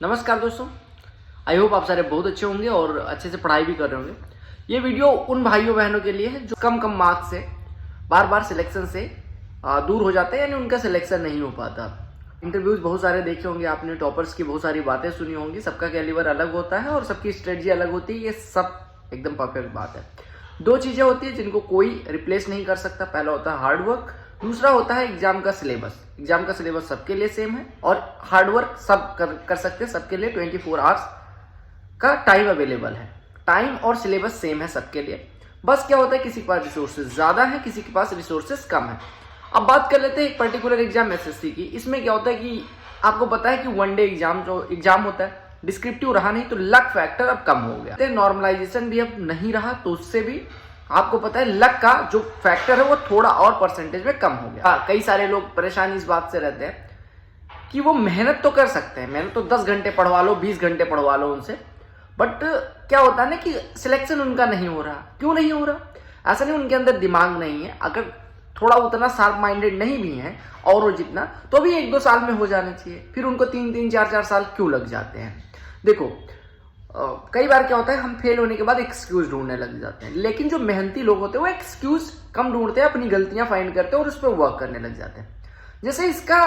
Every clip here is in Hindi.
नमस्कार दोस्तों, आई होप आप सारे बहुत अच्छे होंगे और अच्छे से पढ़ाई भी कर रहे होंगे। ये वीडियो उन भाइयों बहनों के लिए है जो कम कम मार्क्स से बार बार सिलेक्शन से दूर हो जाते हैं, यानी उनका सिलेक्शन नहीं हो पाता। इंटरव्यूज बहुत सारे देखे होंगे आपने, टॉपर्स की बहुत सारी बातें सुनी होंगी। सबका कैलिबर अलग होता है और सबकी स्ट्रेटजी अलग होती है, ये सब एकदम परफेक्ट बात है। दो चीजें होती है जिनको कोई रिप्लेस नहीं कर सकता। पहला होता है हार्ड वर्क, दूसरा होता है एग्जाम का सिलेबस। एग्जाम का सिलेबस सबके लिए सेम है और हार्डवर्क सब कर सकते हैं। सबके लिए 24 आवर्स का टाइम अवेलेबल है। टाइम और सिलेबस सेम है सबके लिए। बस क्या होता है, किसी के पास रिसोर्सेज ज्यादा है, किसी के पास रिसोर्सेज कम है। अब बात कर लेते हैं एक पर्टिकुलर एग्जाम एसएससी की। इसमें क्या होता है कि आपको पता है कि वन डे एग्जाम जो एग्जाम होता है, डिस्क्रिप्टिव रहा नहीं तो लक फैक्टर अब कम हो गया, नॉर्मलाइजेशन भी अब नहीं रहा, तो उससे भी आपको पता है लक का जो फैक्टर है वो थोड़ा और परसेंटेज में कम हो गया। कई सारे लोग परेशान इस बात से रहते हैं कि वो मेहनत तो कर सकते हैं, मेहनत तो 10 घंटे पढ़वा लो, 20 घंटे पढ़वा लो उनसे, बट क्या होता है ना कि सिलेक्शन उनका नहीं हो रहा। क्यों नहीं हो रहा? ऐसा नहीं उनके अंदर दिमाग नहीं है, अगर थोड़ा उतना शार्प माइंडेड नहीं भी है और वो जितना, तो भी 1-2 साल में हो जाना चाहिए। फिर उनको 3-3, 4-4 साल क्यों लग जाते हैं? देखो, कई बार क्या होता है, हम फेल होने के बाद एक्सक्यूज ढूंढने लग जाते हैं, लेकिन जो मेहनती लोग होते हैं वो एक्सक्यूज कम ढूंढते हैं, अपनी गलतियां फाइंड करते हैं और उस पर वर्क करने लग जाते हैं। जैसे इसका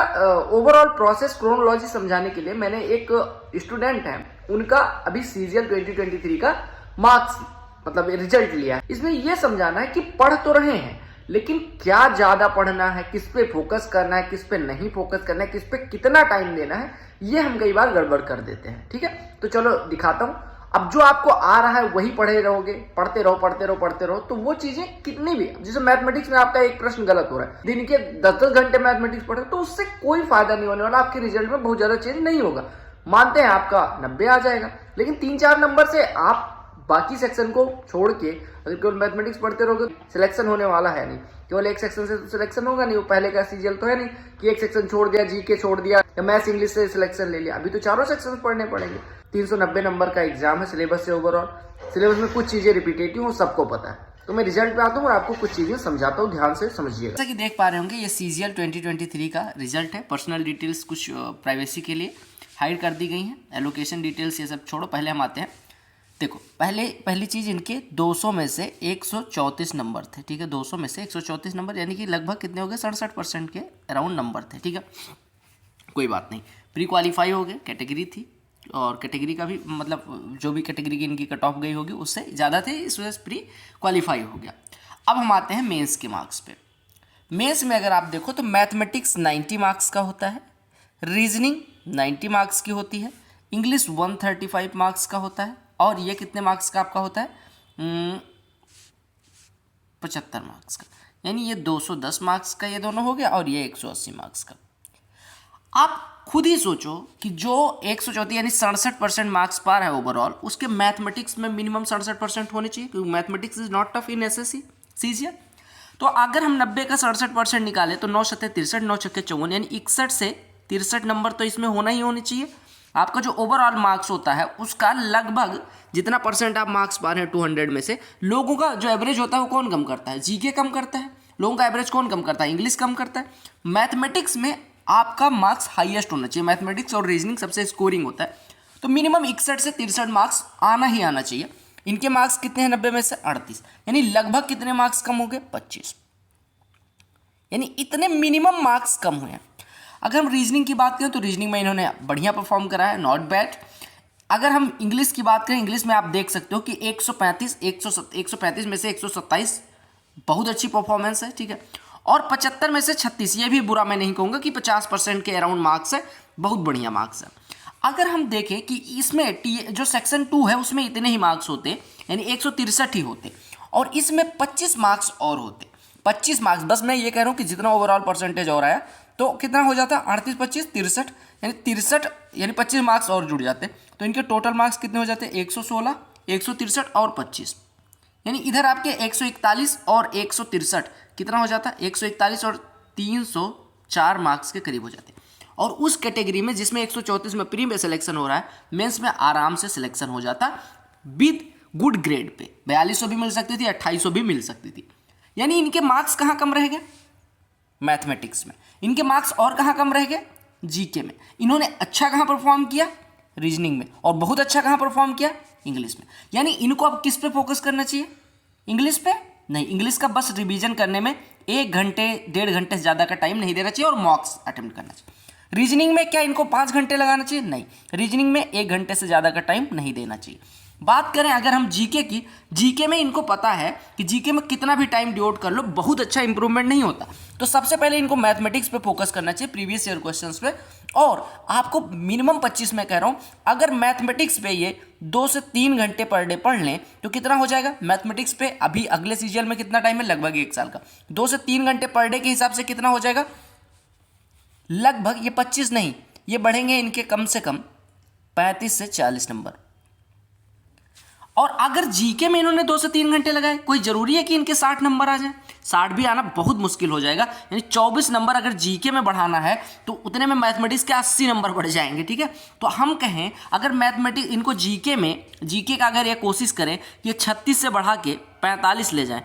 ओवरऑल प्रोसेस क्रोनोलॉजी समझाने के लिए मैंने एक स्टूडेंट है, उनका अभी सीजीएल 2023 का मार्क्स मतलब रिजल्ट लिया है। इसमें यह समझाना है कि पढ़ तो रहे हैं, लेकिन क्या ज्यादा पढ़ना है, किस पे फोकस करना है, किस पे नहीं फोकस करना है, किस पे कितना टाइम देना है, ये हम कई बार गड़बड़ कर देते हैं। ठीक है, तो चलो दिखाता हूं। अब जो आपको आ रहा है वही पढ़े रहोगे, पढ़ते रहो पढ़ते रहो पढ़ते रहो, तो वो चीजें कितनी भी, जैसे मैथमेटिक्स में आपका एक प्रश्न गलत हो रहा है, दिन के 10-10 घंटे मैथमेटिक्स पढ़े तो उससे कोई फायदा नहीं होने वाला, आपके रिजल्ट में बहुत ज्यादा चेंज नहीं होगा। मानते हैं आपका 90 आ जाएगा, लेकिन 3-4 नंबर से आप बाकी सेक्शन को छोड़ के अगर केवल मैथमेटिक्स पढ़ते रहोगे, सिलेक्शन होने वाला है नहीं। केवल एक सेक्शन से तो सिलेक्शन होगा नहीं, वो पहले का सीजीएल तो है नहीं कि एक सेक्शन छोड़ दिया, जीके छोड़ दिया या मैथ्स इंग्लिश से सिलेक्शन ले लिया। अभी तो चारों सेक्शन पढ़ने पड़ेंगे। 390 नंबर का एग्जाम है सिलेबस से ओवरऑल। सिलेबस में कुछ चीजें रिपीटेटिव हो, सबको पता है। तो मैं रिजल्ट पे आता हूँ और आपको कुछ चीजें समझाता हूँ, ध्यान से समझिएगा। जैसा कि देख पा रहे होंगे, ये सीजीएल 2023 का रिजल्ट है। पर्सनल डिटेल्स कुछ प्राइवेसी के लिए हाइड कर दी गई हैं, एलोकेशन डिटेल्स ये सब छोड़ो। पहले हम आते हैं, देखो पहली चीज़, इनके 200 में से 134 नंबर थे। ठीक है, 200 में से 134 नंबर, यानी कि लगभग कितने हो गए, 67% के अराउंड नंबर थे। ठीक है, कोई बात नहीं, प्री क्वालिफाई हो गए, कैटेगरी थी और कैटेगरी का भी मतलब जो भी कैटेगरी की इनकी कट ऑफ गई होगी उससे ज़्यादा थे, इस वजह से प्री क्वालिफाई हो गया। अब हम आते हैं मेंस के मार्क्स पे। मेंस में अगर आप देखो तो मैथमेटिक्स 90 मार्क्स का होता है, रीजनिंग 90 मार्क्स की होती है, इंग्लिश 135 मार्क्स का होता है, और ये कितने मार्क्स का आपका होता है, 75 मार्क्स का। यानी ये 210 मार्क्स का ये दोनों हो गया और ये 180 मार्क्स का। आप खुद ही सोचो कि जो 134 यानी 67% मार्क्स पा रहा है ओवरऑल, उसके मैथमेटिक्स में मिनिमम 67% होने चाहिए, क्योंकि mathematics is not tough in SSC CGL. तो अगर हम 90 का 67% निकाले तो 9 7 63, 9 6 54, यानी 61 से 63 नंबर तो इसमें होना ही होने चाहिए। आपका जो ओवरऑल मार्क्स होता है उसका लगभग जितना परसेंट आप मार्क्स पा रहे हैं 200 में से, लोगों का जो एवरेज होता है वो कौन कम करता है, जीके कम करता है। लोगों का एवरेज कौन कम करता है, इंग्लिश कम करता है। मैथमेटिक्स में आपका मार्क्स हाईएस्ट होना चाहिए, मैथमेटिक्स और रीजनिंग सबसे स्कोरिंग होता है, तो मिनिमम 61 से 63 मार्क्स आना ही आना चाहिए। इनके मार्क्स कितने हैं 90 में से 38, यानी लगभग कितने मार्क्स कम हो गए, 25, यानी इतने मिनिमम मार्क्स कम हुए हैं। अगर हम रीजनिंग की बात करें तो रीजनिंग में इन्होंने बढ़िया परफॉर्म करा है, नॉट बैड। अगर हम इंग्लिश की बात करें, इंग्लिश में आप देख सकते हो कि 135 में से 127 बहुत अच्छी परफॉर्मेंस है। ठीक है, और 75 में से 36, ये भी बुरा मैं नहीं कहूँगा कि 50% के अराउंड मार्क्स है, बहुत बढ़िया मार्क्स है। अगर हम देखें कि इसमें जो सेक्शन 2 है उसमें इतने ही मार्क्स होते, यानी 163 ही होते, और इसमें 25 मार्क्स और होते, 25 मार्क्स। बस मैं ये कह रहा हूँ कि जितना ओवरऑल परसेंटेज हो रहा है तो कितना हो जाता है, 38 25 63, यानी 63, यानी 25 मार्क्स और जुड़ जाते, तो इनके टोटल मार्क्स कितने हो जाते हैं, 116, 163 और 25, यानी इधर आपके 141 और 163 कितना हो जाता है, 141 और 304 मार्क्स के करीब हो जाते हैं। और उस कैटेगरी में जिसमें 134 में प्री में सिलेक्शन हो रहा है, मेंस में आराम से सिलेक्शन हो जाता विद गुड ग्रेड पे। 4200 भी मिल सकती थी, 2800 भी मिल सकती थी। यानी इनके मार्क्स कहाँ कम रह गए, मैथमेटिक्स में। इनके मार्क्स और कहाँ कम रह गए, जीके में। इन्होंने अच्छा कहाँ परफॉर्म किया, रीजनिंग में, और बहुत अच्छा कहाँ परफॉर्म किया, इंग्लिश में। यानी इनको अब किस पे फोकस करना चाहिए, इंग्लिश पे नहीं, इंग्लिश का बस रिवीजन करने में 1 घंटे 1.5 घंटे से ज़्यादा का टाइम नहीं देना चाहिए और मॉक्स अटेम्प्ट करना चाहिए। रीजनिंग में क्या इनको 5 घंटे लगाना चाहिए, नहीं, रीजनिंग में 1 घंटे से ज़्यादा का टाइम नहीं देना चाहिए। बात करें अगर हम जीके की, जीके में इनको पता है कि जीके में कितना भी टाइम डिवोट कर लो बहुत अच्छा इंप्रूवमेंट नहीं होता, तो सबसे पहले इनको मैथमेटिक्स पे फोकस करना चाहिए, प्रीवियस ईयर क्वेश्चंस पे। और आपको मिनिमम 25 में कह रहा हूँ, अगर मैथमेटिक्स पे ये 2 से 3 घंटे पर डे पढ़ लें तो कितना हो जाएगा, मैथमेटिक्स पे अभी अगले सीजीएल में कितना टाइम है, लगभग 1 साल का, 2 से 3 घंटे पर डे के हिसाब से कितना हो जाएगा, लगभग ये 25 नहीं, ये बढ़ेंगे इनके कम से कम 35 से 40 नंबर। और अगर जीके में इन्होंने 2 से 3 घंटे लगाए, कोई जरूरी है कि इनके 60 नंबर आ जाए, 60 भी आना बहुत मुश्किल हो जाएगा। यानी 24 नंबर अगर जीके में बढ़ाना है तो उतने में मैथमेटिक्स के 80 नंबर बढ़ जाएंगे, ठीक है। तो हम कहें अगर मैथमेटिक्स इनको जीके का अगर ये कोशिश करें कि 36 से बढ़ा के 45 ले जाएं,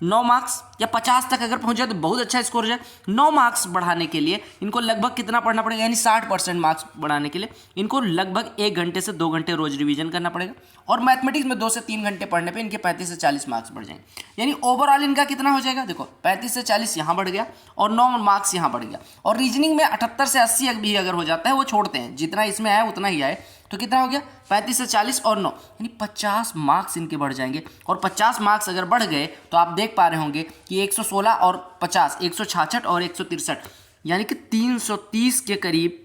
9 मार्क्स या 50 तक अगर पहुंच जाए तो बहुत अच्छा स्कोर हो जाए। 9 मार्क्स बढ़ाने के लिए इनको लगभग कितना पढ़ना पड़ेगा, यानी 60% मार्क्स बढ़ाने के लिए इनको लगभग 1 घंटे से 2 घंटे रोज रिवीजन करना पड़ेगा। और मैथमेटिक्स में 2 से 3 घंटे पढ़ने पे इनके 35 से 40 मार्क्स बढ़ जाएंगे। यानी ओवरऑल इनका कितना हो जाएगा, देखो 35 से 40 यहाँ बढ़ गया और 9 मार्क्स यहाँ बढ़ गया। और रीजनिंग में 78 से 80 भी अगर हो जाता है, वो छोड़ते हैं, जितना इसमें आए उतना ही आए, तो कितना हो गया 35 से 40 और 9, यानी 50 मार्क्स इनके बढ़ जाएंगे। और 50 मार्क्स अगर बढ़ गए तो आप देख पा रहे होंगे कि 116 और 50, 166 और 163, यानी कि 330 के करीब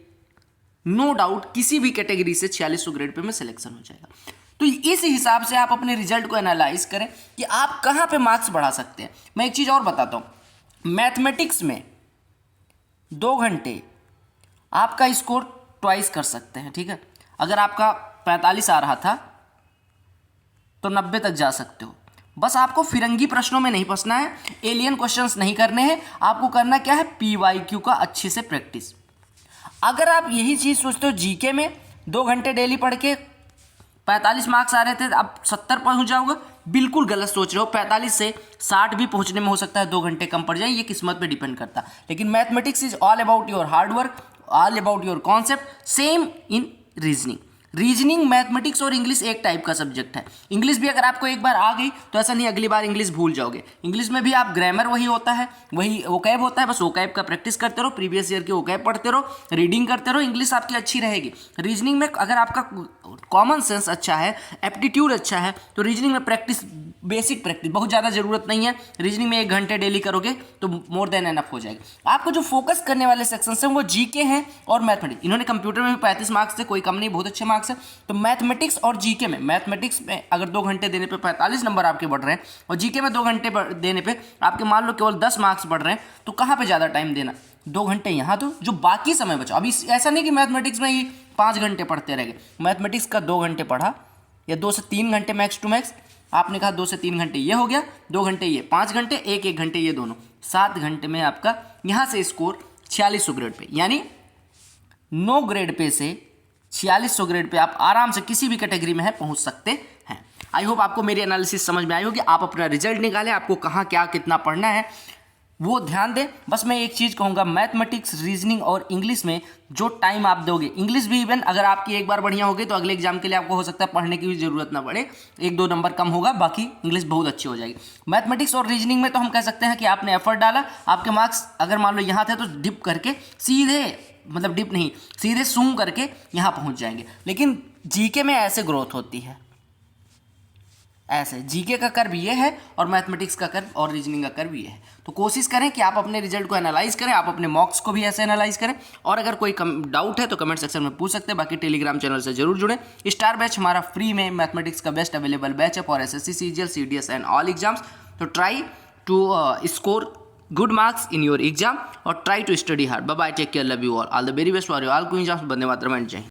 नो डाउट किसी भी कैटेगरी से 4600 ग्रेड पे में सिलेक्शन हो जाएगा। तो इस हिसाब से आप अपने रिजल्ट को एनालाइज करें कि आप कहाँ पे मार्क्स बढ़ा सकते हैं। मैं एक चीज़ और बताता हूँ, मैथमेटिक्स में 2 घंटे आपका स्कोर ट्वाइस कर सकते हैं, ठीक है। अगर आपका 45 आ रहा था तो 90 तक जा सकते हो। बस आपको फिरंगी प्रश्नों में नहीं फंसना है, एलियन क्वेश्चंस नहीं करने हैं, आपको करना क्या है, PYQ का अच्छे से प्रैक्टिस। अगर आप यही चीज़ सोचते हो जीके में 2 घंटे डेली पढ़ के 45 मार्क्स आ रहे थे, अब 70 पहुंच जाऊंगा, बिल्कुल गलत सोच रहे हो। 45 से 60 भी पहुंचने में हो सकता है 2 घंटे कम पड़ जाए, ये किस्मत पे डिपेंड करता है। लेकिन mathematics is all about your hard work, all about your concept, same in reasoning mathematics और इंग्लिश एक टाइप का सब्जेक्ट है। इंग्लिश भी अगर आपको एक बार आ गई तो ऐसा नहीं अगली बार इंग्लिश भूल जाओगे। इंग्लिश में भी आप ग्रामर वही होता है, वही वोकैब होता है, बस वोकैब का प्रैक्टिस करते रहो, प्रीवियस ईयर के वोकैब पढ़ते रहो, रीडिंग करते रहो, इंग्लिश आपकी अच्छी रहेगी। रीजनिंग में अगर आपका कॉमन सेंस अच्छा है, एप्टीट्यूड अच्छा है, तो रीजनिंग में प्रैक्टिस, बेसिक प्रैक्टिस, बहुत ज़्यादा जरूरत नहीं है। रीजनिंग में 1 घंटे डेली करोगे तो मोर देन एनफ हो जाएगा। आपको जो फोकस करने वाले सेक्शन हैं वो जीके हैं और मैथमेटिक्स। इन्होंने कंप्यूटर में भी 35 मार्क्स थे, कोई कम नहीं, बहुत अच्छे मार्क्स है। तो मैथमेटिक्स और जीके में, मैथमेटिक्स में अगर 2 घंटे देने पे 45 नंबर आपके बढ़ रहे हैं और जीके में 2 घंटे देने पे आपके मान लो केवल 10 मार्क्स बढ़ रहे हैं, तो कहाँ पे ज़्यादा टाइम देना, 2 घंटे यहाँ दो, जो बाकी समय बचा। अभी ऐसा नहीं कि मैथमेटिक्स में ही 5 घंटे पढ़ते रह गए, मैथमेटिक्स का 2 घंटे पढ़ा या 2 से 3 घंटे मैक्स टू मैक्स, आपने कहा 2 से 3 घंटे ये हो गया, 2 घंटे ये, 5 घंटे, 1 घंटे ये, दोनों 7 घंटे में आपका यहाँ से स्कोर 4600 ग्रेड पे, यानी 9 ग्रेड पे से 4600 ग्रेड पे आप आराम से किसी भी कैटेगरी में है पहुंच सकते हैं। आई होप आपको मेरी एनालिसिस समझ में आई होगी। आप अपना रिजल्ट निकालें, आपको कहाँ क्या कितना पढ़ना है वो ध्यान दें। बस मैं एक चीज़ कहूँगा, मैथमेटिक्स, रीजनिंग और इंग्लिश में जो टाइम आप दोगे, इंग्लिश भी इवन अगर आपकी एक बार बढ़िया होगी तो अगले एग्जाम के लिए आपको हो सकता है पढ़ने की भी जरूरत ना पड़े, 1-2 नंबर कम होगा, बाकी इंग्लिश बहुत अच्छी हो जाएगी। मैथमेटिक्स और रीजनिंग में तो हम कह सकते हैं कि आपने एफर्ट डाला, आपके मार्क्स अगर मान लो यहाँ थे तो डिप करके सीधे, मतलब डिप नहीं, सीधे सूम करके यहाँ पहुँच जाएंगे। लेकिन जीके में ऐसे ग्रोथ होती है, ऐसे जीके का कर्व ये है और मैथमेटिक्स का कर्व और रीजनिंग का कर्व ये है। तो कोशिश करें कि आप अपने रिजल्ट को एनालाइज करें, आप अपने मॉक्स को भी ऐसे एनालाइज करें, और अगर कोई डाउट है तो कमेंट सेक्शन में पूछ सकते हैं। बाकी टेलीग्राम चैनल से जरूर जुड़ें। स्टार बैच हमारा फ्री में मैथमेटिक्स का बेस्ट अवेलेबल बैच है for SSC, CGL, CDS and all exams. तो try to score good marks in your exam or try to study hard. Bye bye, take care, love you all the very best for you all. Queen Jobs, Bande Mataram and Jai Hind.